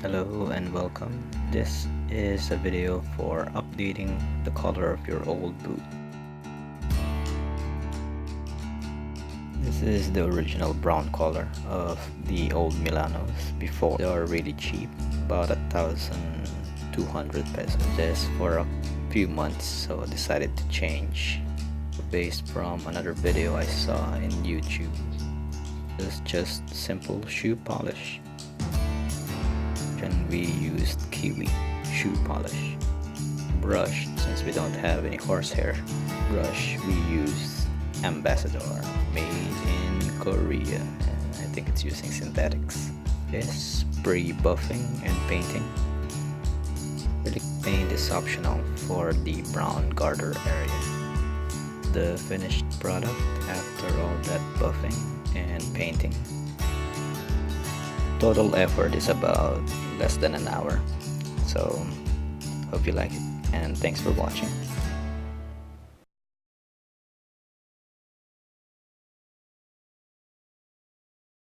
Hello and welcome. This is a video for updating the color of your old boot. This is the original brown color of the old Milanos before. They are really cheap, about 1,200 pesos. This for a few months, so I decided to change based from another video I saw in YouTube. It's just simple shoe polish. And we used Kiwi shoe polish. Brush, since we don't have any horsehair brush, we used Ambassador, made in Korea, and I think it's using synthetics. This spray buffing and painting. Acrylic paint is optional for the brown garter area. The finished product after all that buffing and painting. Total effort is about less than an hour. So hope you like it, and thanks for watching.